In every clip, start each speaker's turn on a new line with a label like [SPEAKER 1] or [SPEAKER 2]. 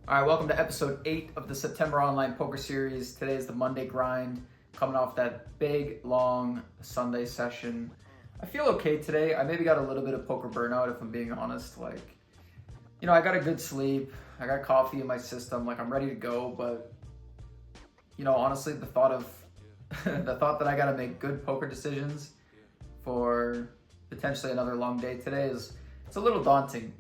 [SPEAKER 1] All right, welcome to episode 8 of the September Online Poker Series. Today is the Monday grind, coming off that big, long Sunday session. I feel okay today. I maybe got a little bit of poker burnout, if I'm being honest. I got a good sleep. I got coffee in my system. I'm ready to go, but, honestly, the thought that I got to make good poker decisions for potentially another long day today it's a little daunting.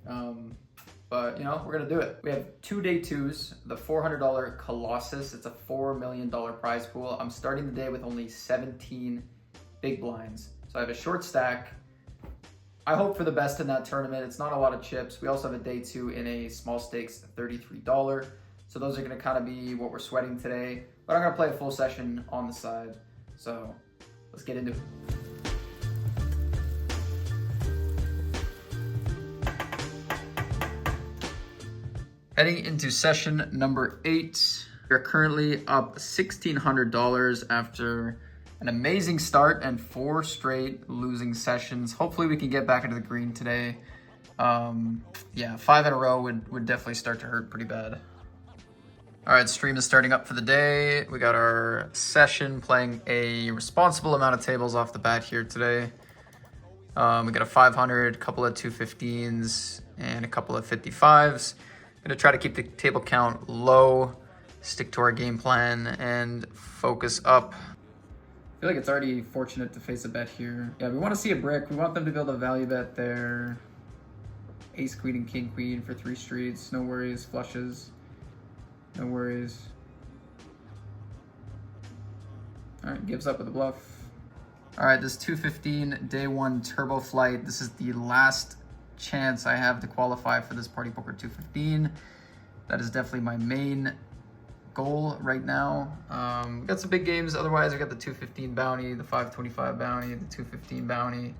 [SPEAKER 1] But we're gonna do it. We have 2 day twos, the $400 Colossus. It's a $4 million prize pool. I'm starting the day with only 17 big blinds. So I have a short stack. I hope for the best in that tournament. It's not a lot of chips. We also have a day 2 in a small stakes $33. So those are gonna kind of be what we're sweating today. But I'm gonna play a full session on the side. So let's get into it. Heading into session number 8, we're currently up $1,600 after an amazing start and 4 straight losing sessions. Hopefully we can get back into the green today. 5 in a row would definitely start to hurt pretty bad. All right, stream is starting up for the day. We got our session playing a responsible amount of tables off the bat here today. We got a 500, a couple of 215s, and a couple of 55s. Gonna try to keep the table count low, stick to our game plan, and focus up. I feel like it's already fortunate to face a bet here. Yeah, we want to see a brick. We want them to be able to value bet their ace queen and king queen for 3 streets. No worries, flushes. No worries. All right, gives up with a bluff. All right, this 215 day 1 turbo flight. This is the last chance I have to qualify for this Party Poker 215. That is definitely my main goal right now. We got some big games. Otherwise, we got the 215 bounty, the 525 bounty, the 215 bounty,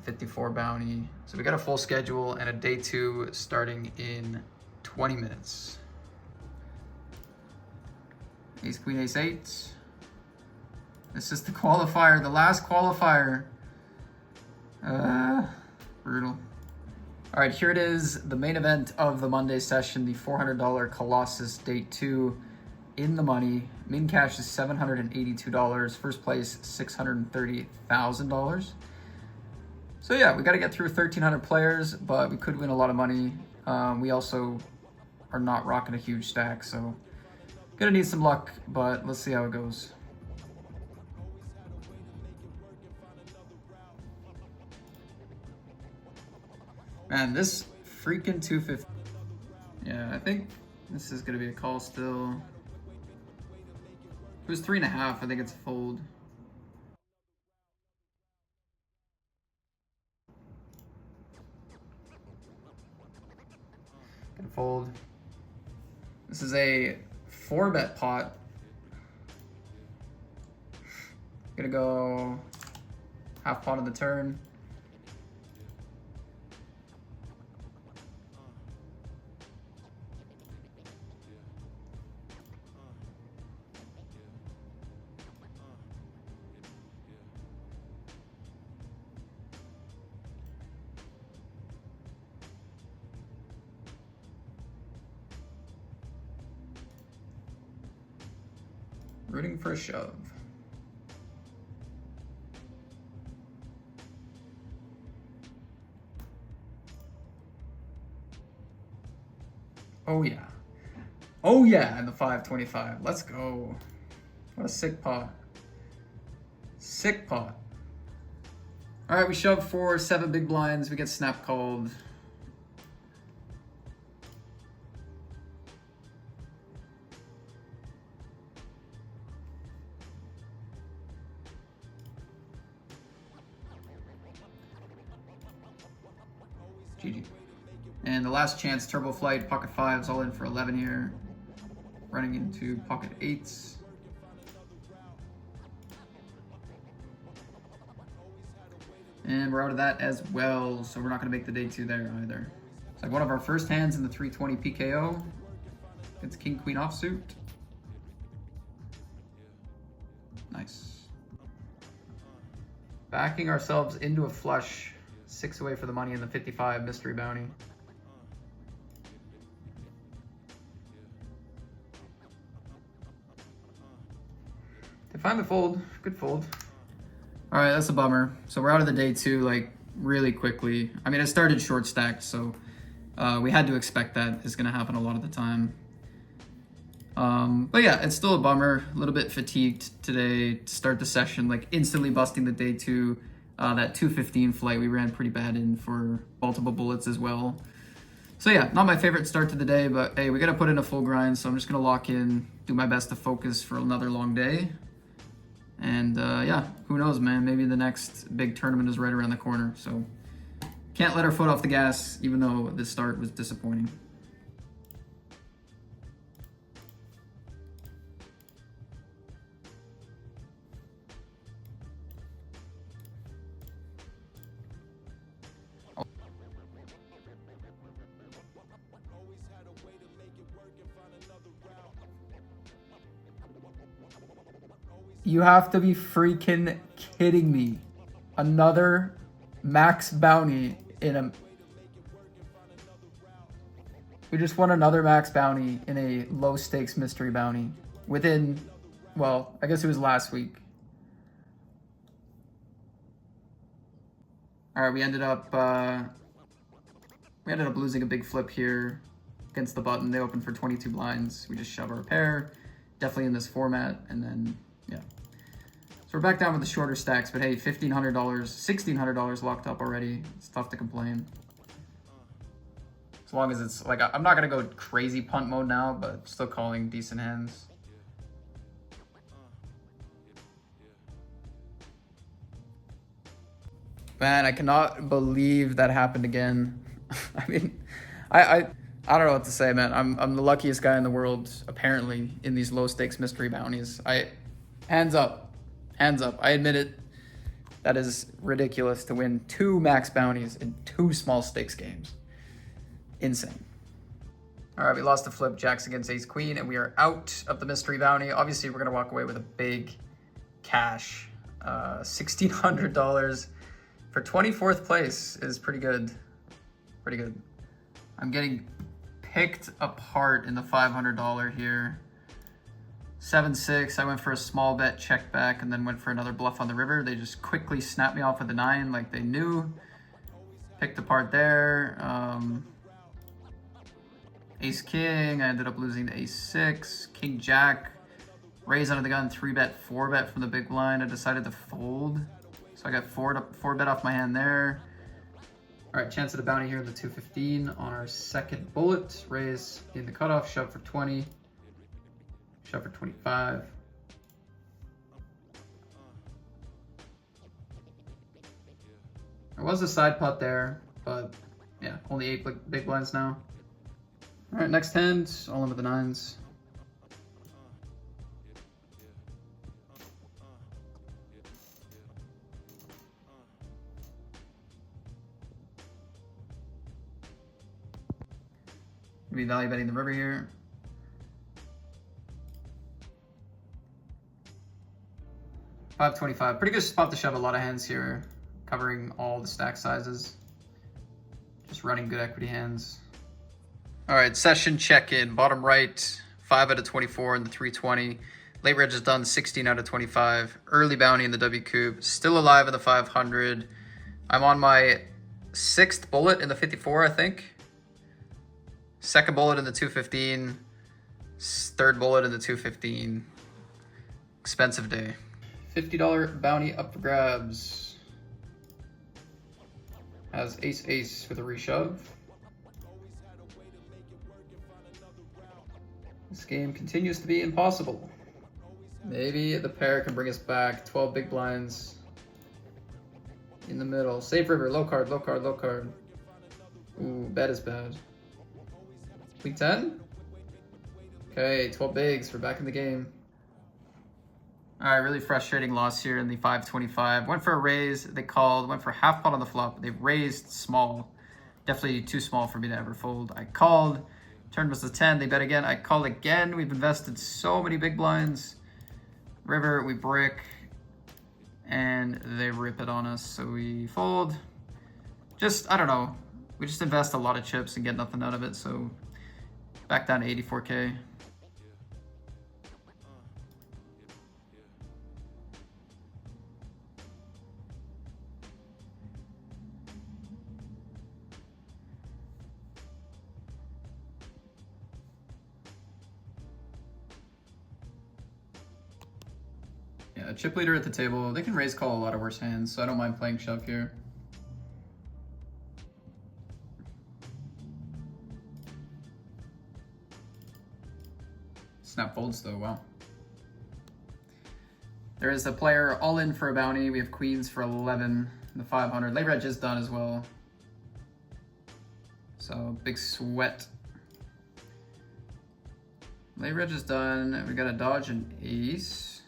[SPEAKER 1] 54 bounty. So we got a full schedule and a day 2 starting in 20 minutes. Ace queen ace 8. This is the qualifier, the last qualifier. Brutal. All right, here it is, the main event of the Monday session, the $400 Colossus Day 2 in the money. Min cash is $782. First place, $630,000. So yeah, we got to get through 1,300 players, but we could win a lot of money. We also are not rocking a huge stack, so gonna need some luck, but let's see how it goes. Man, this freaking 250. Yeah, I think this is gonna be a call still. It was 3.5. I think it's a fold. Gonna fold. This is a 4-bet pot. Gonna go half pot on the turn. Rooting for a shove. Oh yeah. Oh yeah, and the 525. Let's go. What a sick pot. Sick pot. All right, we shove for 7 big blinds. We get snap called. GG. And the last chance, turbo flight, pocket 5s, all in for 11 here. Running into pocket 8s. And we're out of that as well, so we're not gonna make the day 2 there either. It's like one of our first hands in the 320 PKO. It's king queen offsuit. Nice. Backing ourselves into a flush. 6 away for the money in the 55 mystery bounty. They finally fold. Good fold. All right, that's a bummer. So we're out of the day two, like, really quickly. I mean, I started short stacked, so we had to expect that is going to happen a lot of the time. But yeah, it's still a bummer. A little bit fatigued today to start the session, like instantly busting the day two. That 2:15 flight we ran pretty bad in for multiple bullets as well. So yeah, not my favorite start to the day, but hey, we got to put in a full grind, so I'm just going to lock in, do my best to focus for another long day. And yeah, who knows, man? Maybe the next big tournament is right around the corner. So can't let our foot off the gas, even though the start was disappointing. You have to be freaking kidding me. Another max bounty in a... We just won another max bounty in a low stakes mystery bounty within, well, I guess it was last week. All right, we ended up losing a big flip here against the button. They opened for 22 blinds. We just shove our pair, definitely in this format, and then yeah. So we're back down with the shorter stacks, but hey, $1,500, $1,600 locked up already. It's tough to complain. As long as it's like, I'm not gonna go crazy punt mode now, but still calling decent hands. Man, I cannot believe that happened again. I mean, I don't know what to say, man. I'm the luckiest guy in the world, apparently, in these low stakes mystery bounties. Hands up. Hands up. I admit it. That is ridiculous to win 2 max bounties in 2 small stakes games. Insane. All right, we lost the flip. Jacks against ace queen, and we are out of the mystery bounty. Obviously, we're going to walk away with a big cash. $1,600 for 24th place is pretty good. Pretty good. I'm getting picked apart in the $500 here. 7-6, I went for a small bet, check back, and then went for another bluff on the river. They just quickly snapped me off with a 9 like they knew. Picked apart there. Ace king, I ended up losing to ace 6. King jack, raise under the gun, 3-bet, 4-bet from the big blind. I decided to fold. So I got 4 bet off my hand there. All right, chance at a bounty here in the 215 on our second bullet. Raise in the cutoff, shove for 20. Shove for 25. There was a side putt there, but yeah, only 8 big blinds now. All right, next hand, all in with the 9s. Be value betting the river here. $525, pretty good spot to shove a lot of hands here, covering all the stack sizes. Just running good equity hands. All right, session check-in, bottom right, 5 out of 24 in the 320. Late reg is done, 16 out of 25. Early bounty in the W Cube, still alive in the 500. I'm on my 6th bullet in the 54, I think. 2nd bullet in the 215. 3rd bullet in the 215. Expensive day. $50 bounty up for grabs. Has ace-ace with a reshove. This game continues to be impossible. Maybe the pair can bring us back. 12 big blinds in the middle. Safe river, low card, low card, low card. Ooh, bet is bad. Week 10? Okay, 12 bigs. We're back in the game. All right, really frustrating loss here in the 525. Went for a raise, they called. Went for half pot on the flop. They raised small. Definitely too small for me to ever fold. I called. Turn was a 10. They bet again. I call again. We've invested so many big blinds. River, we brick. And they rip it on us. So we fold. Just, I don't know. We just invest a lot of chips and get nothing out of it. So back down to 84K. a chip leader at the table. They can raise call a lot of worse hands, so I don't mind playing shove here. Snap folds though, wow. There is a player all in for a bounty. We have queens for 11, the 500. Lay reg is done as well. So big sweat. Lay reg is done. We got a dodge and ace.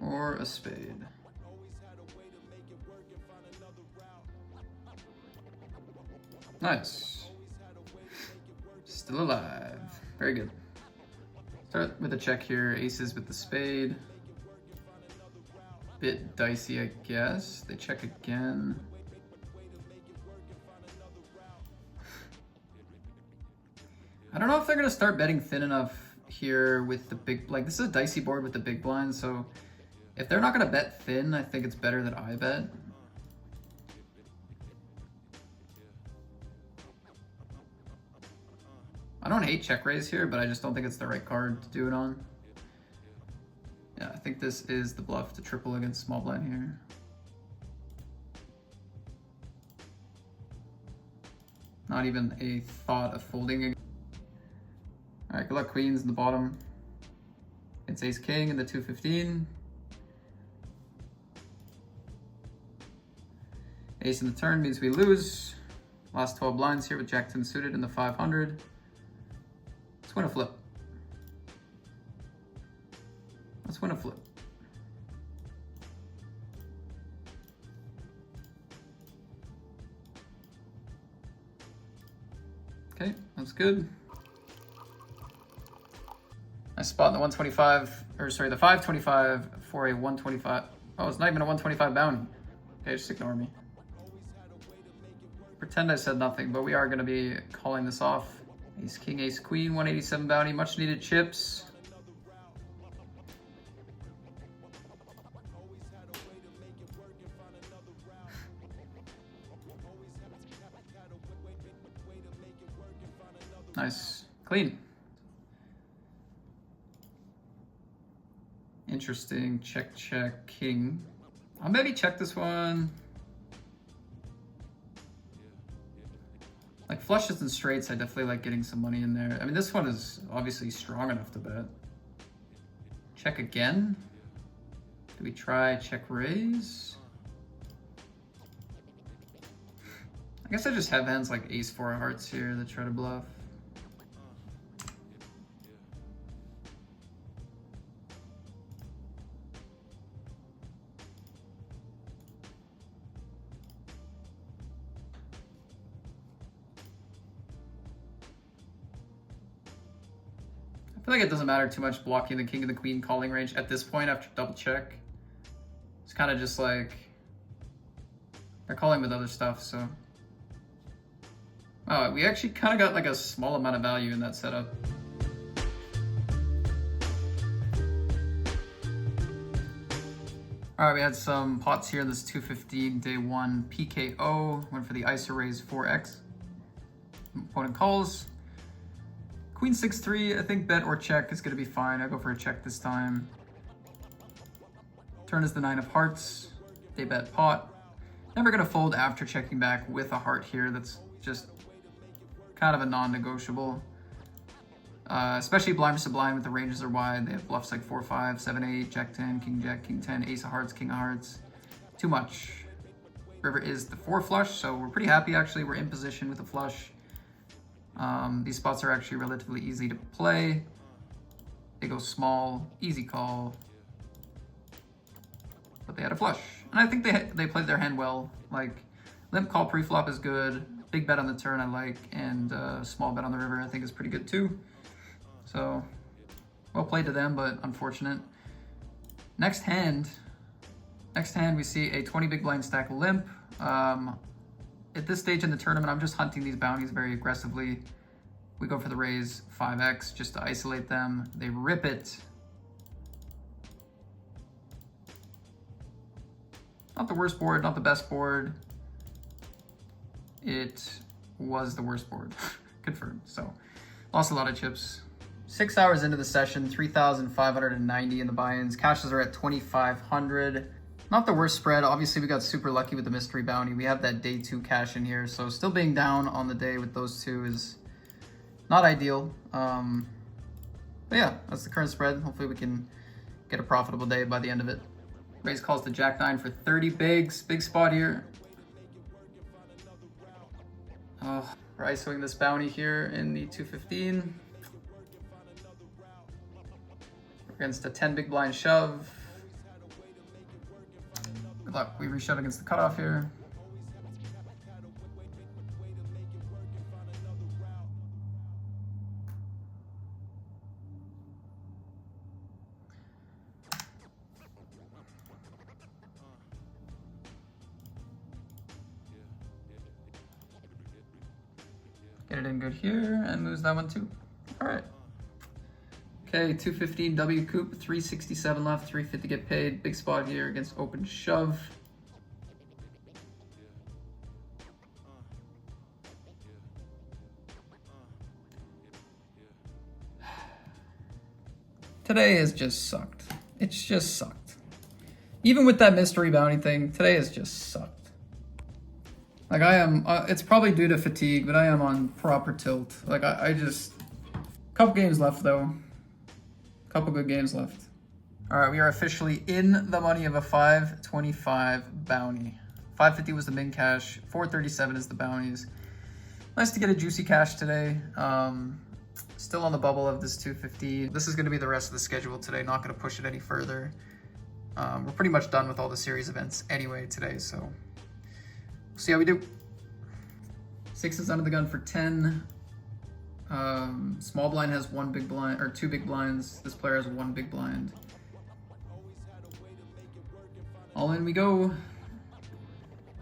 [SPEAKER 1] Or a spade. Nice. Still alive. Very good. Start with a check here. Aces with the spade. Bit dicey, I guess. They check again. I don't know if they're going to start betting thin enough here with the big... Like, this is a dicey board with the big blind, so if they're not going to bet thin, I think it's better that I bet. I don't hate check raise here, but I just don't think it's the right card to do it on. Yeah, I think this is the bluff to triple against small blind here. Not even a thought of folding. All right, good luck queens in the bottom. It's ace king in the 215. Ace in the turn means we lose. Last 12 blinds here with jack 10 suited in the 500. Let's win a flip. Let's win a flip. Okay, that's good. I spot in the 125, or sorry, the 525 for a 125. Oh, it's not even a 125 bounty. Okay, just ignore me. Pretend I said nothing, but we are gonna be calling this off. Ace king, ace queen, 187 bounty, much needed chips. Nice, clean. Interesting, check, check, king. I'll maybe check this one. Like flushes and straights, I definitely like getting some money in there. I mean, this one is obviously strong enough to bet. Check again. Do we try check raise? I guess I just have hands like ace four of hearts here that try to bluff. I feel like it doesn't matter too much blocking the king and the queen calling range at this point after double check. It's kind of just like they're calling with other stuff, so. Oh, we actually kind of got like a small amount of value in that setup. All right, we had some pots here. This 215 day one PKO. Went for the ISO raise 4x. Opponent calls. Queen 6-3, I think bet or check is gonna be fine. I go for a check this time. Turn is the 9 of hearts. They bet pot. Never gonna fold after checking back with a heart here. That's just kind of a non-negotiable. Especially blind versus blind with the ranges are wide. They have bluffs like 4-5, 7-8, jack 10, king jack, king 10, ace of hearts, king of hearts. Too much. River is the 4 flush, so we're pretty happy actually. We're in position with a flush. These spots are actually relatively easy to play. They go small, easy call. But they had a flush. And I think they played their hand well. Like, limp call pre-flop is good. Big bet on the turn I like. And small bet on the river I think is pretty good too. So, well played to them, but unfortunate. Next hand we see a 20 big blind stack limp. At this stage in the tournament, I'm just hunting these bounties very aggressively. We go for the raise 5x just to isolate them. They rip it. Not the worst board, not the best board. It was the worst board, confirmed. So lost a lot of chips. 6 hours into the session, 3,590 in the buy-ins. Cashes are at 2,500. Not the worst spread. Obviously, we got super lucky with the mystery bounty. We have that day 2 cash in here, so still being down on the day with those two is not ideal. But yeah, that's the current spread. Hopefully we can get a profitable day by the end of it. Raise calls to Jack 9 for 30 bigs. Big spot here. Oh, we're ISOing this bounty here in the 215. Against a 10 big blind shove. Good luck. We reshove against the cutoff here. Get it in good here and lose that one too. All right. Okay, 215 W Coop, 367 left, 350 get paid. Big spot here against open shove. Today has just sucked. It's just sucked. Even with that mystery bounty thing, today has just sucked. Like I am, it's probably due to fatigue, but I am on proper tilt. Like I just, couple games left though. Couple good games left. All right, we are officially in the money of a 525 bounty. 550 was the min cash, 437 is the bounties. Nice to get a juicy cash today. Still on the bubble of this 250. This is gonna be the rest of the schedule today, not gonna push it any further. We're pretty much done with all the series events anyway today, so we'll see how we do. 6 is under the gun for 10. Small blind has 1 big blind, or 2 big blinds. This player has 1 big blind. All in we go.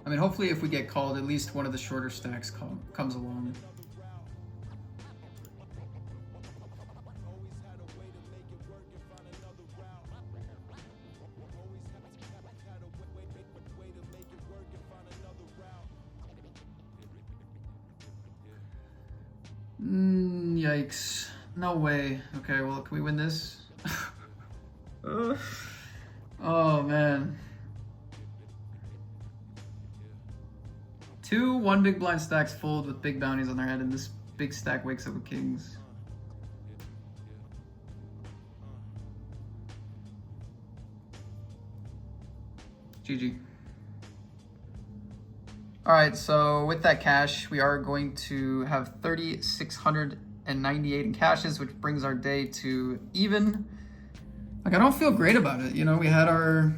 [SPEAKER 1] I mean, hopefully if we get called, at least one of the shorter stacks comes along. Yikes. No way. Okay, well, can we win this? Oh, man. 2 1 big blind stacks fold with big bounties on their head, and this big stack wakes up with kings. GG. All right, so with that cash, we are going to have 3,698 in cashes, which brings our day to even. Like, I don't feel great about it. You know, we had our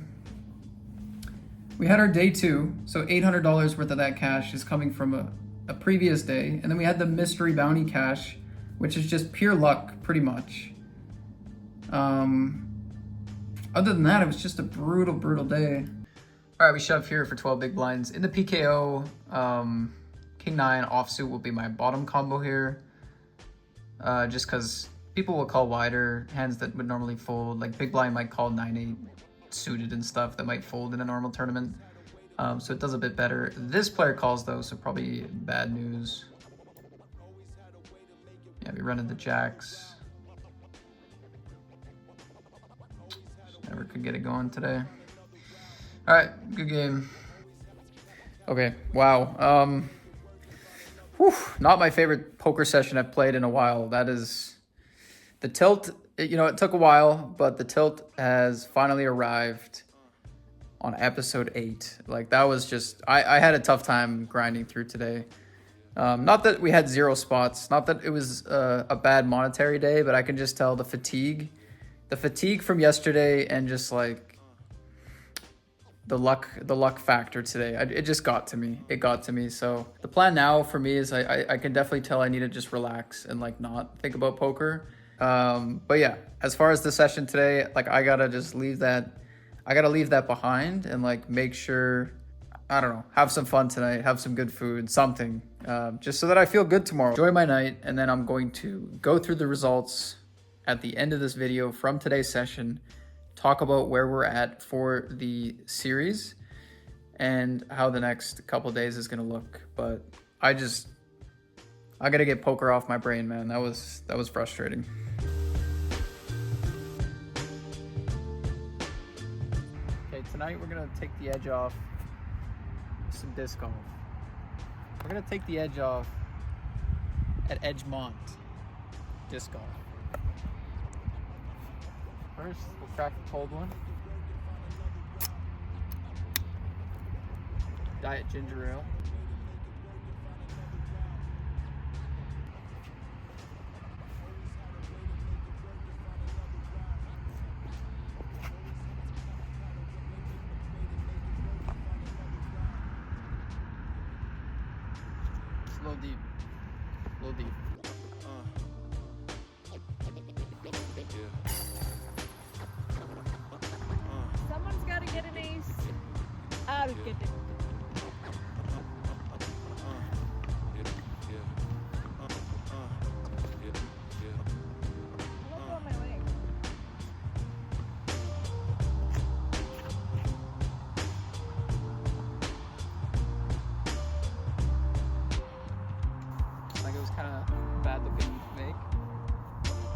[SPEAKER 1] day 2, so $800 worth of that cash is coming from a previous day, and then we had the mystery bounty cash, which is just pure luck, pretty much. Other than that, it was just a brutal day. All right, we shove here for 12 big blinds. In the PKO, King 9 offsuit will be my bottom combo here. Just because people will call wider, hands that would normally fold. Like big blind might call 9-8 suited and stuff that might fold in a normal tournament. So it does a bit better. This player calls though, so probably bad news. Yeah, we run into jacks. Just never could get it going today. All right, good game. Okay, wow. Not my favorite poker session I've played in a while. That is, the tilt, you know, it took a while, but the tilt has finally arrived on episode 8. Like that was just, I had a tough time grinding through today. Not that we had 0 spots, not that it was a bad monetary day, but I can just tell the fatigue from yesterday and just like, the luck factor today. It just got to me. It got to me. So the plan now for me is I can definitely tell I need to just relax and like not think about poker. But yeah, as far as the session today, like I gotta just leave that. I gotta leave that behind and like make sure, I don't know, have some fun tonight, have some good food, something, just so that I feel good tomorrow. Enjoy my night, and then I'm going to go through the results at the end of this video from today's session. Talk about where we're at for the series and how the next couple days is gonna look. But I gotta get poker off my brain, man. That was frustrating. tonight we're gonna take the edge off some disc golf. We're gonna take the edge off at Edgemont disc golf. First, we'll crack the cold one. Diet ginger ale. It's a little deep. A little deep.
[SPEAKER 2] Someone's got to get an ace. I'll get it. Look on my leg.
[SPEAKER 1] Like it was kind of bad looking make.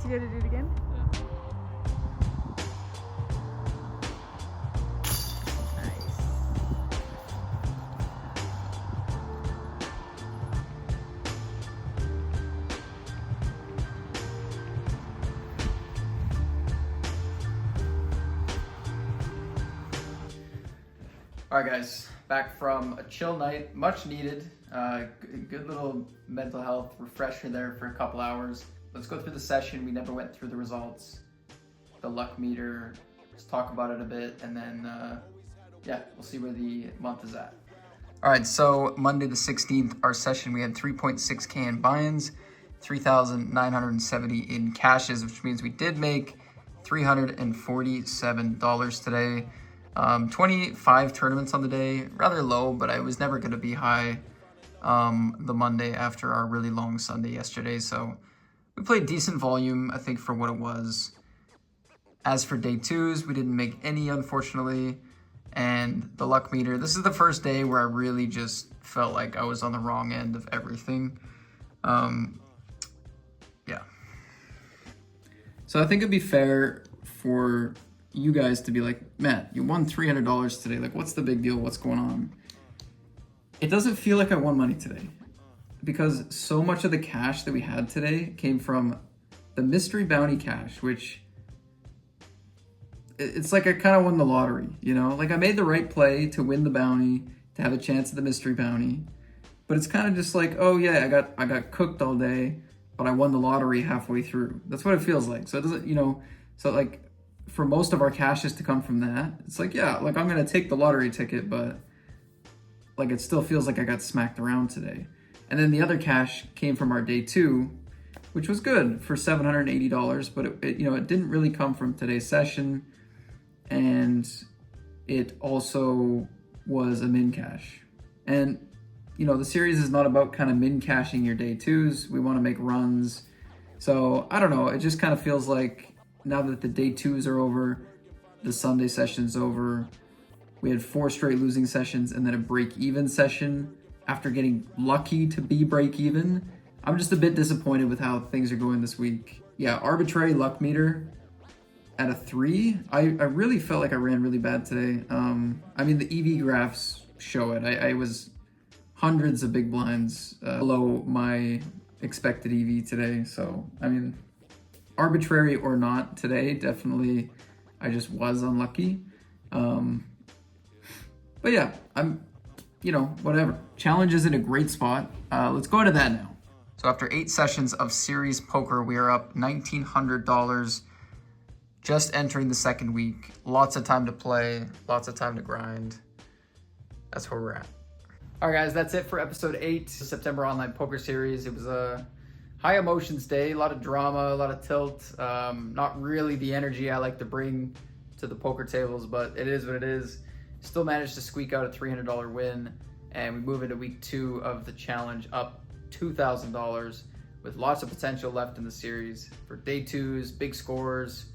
[SPEAKER 2] So you got to do it again?
[SPEAKER 1] All right, guys, back from a chill night, much needed. Good little mental health refresher there for a couple hours. Let's go through the session. We never went through the results, the luck meter. Let's talk about it a bit, and then yeah, we'll see where the month is at. All right, so Monday the 16th, our session, we had 3.6K in buy-ins, 3,970 in cashes, which means we did make $347 today. 25 tournaments on the day, rather low, but I was never going to be high the Monday after our really long Sunday yesterday. So we played decent volume, I think, for what it was. As for day twos, we didn't make any, unfortunately. And the luck meter, this is the first day where I really just felt like I was on the wrong end of everything. Yeah. So I think it'd be fair for you guys to be like, Matt, you won $300 today. Like, what's the big deal? What's going on? It doesn't feel like I won money today because so much of the cash that we had today came from the mystery bounty cash, which it's like I kind of won the lottery, you know? Like I made the right play to win the bounty, to have a chance at the mystery bounty, but it's kind of just like, oh yeah, I got cooked all day, but I won the lottery halfway through. That's what it feels like. So it doesn't, you know, so like, for most of our cashes to come from that, it's like, yeah, like I'm going to take the lottery ticket, but like it still feels like I got smacked around today. And then the other cash came from our day two, which was good for $780, but it you know, it didn't really come from today's session. And it also was a min cash. And, you know, the series is not about kind of min cashing your day twos. We want to make runs. So I don't know. It just kind of feels like, now that the day twos are over, the Sunday session's over, we had 4 straight losing sessions and then a break-even session after getting lucky to be break-even. I'm just a bit disappointed with how things are going this week. Yeah, arbitrary luck meter at a 3. I really felt like I ran really bad today. I mean, the EV graphs show it. I was hundreds of big blinds below my expected EV today. So, I mean, arbitrary or not today, definitely I just was unlucky. But yeah, I'm, you know, whatever. Challenge is in a great spot. Let's go into that now. So after 8 sessions of series poker, we are up $1,900 just entering the second week. Lots of time to play, lots of time to grind. That's where we're at. All right, guys, that's it for episode 8, September Online Poker Series. It was a high emotions day, a lot of drama, a lot of tilt. Not really the energy I like to bring to the poker tables, but it is what it is. Still managed to squeak out a $300 win, and we move into week 2 of the challenge, up $2,000 with lots of potential left in the series for day twos, big scores,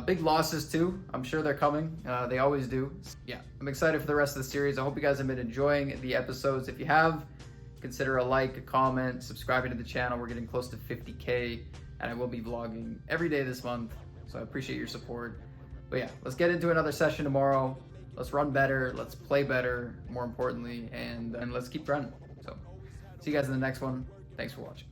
[SPEAKER 1] big losses too. I'm sure they're coming. They always do. Yeah, I'm excited for the rest of the series. I hope you guys have been enjoying the episodes. If you have, consider a like, a comment, subscribing to the channel. We're getting close to 50K, and I will be vlogging every day this month, so I appreciate your support. But yeah, let's get into another session tomorrow. let's run better, let's play better, more importantly, and let's keep grinding. So see you guys in the next one. Thanks for watching.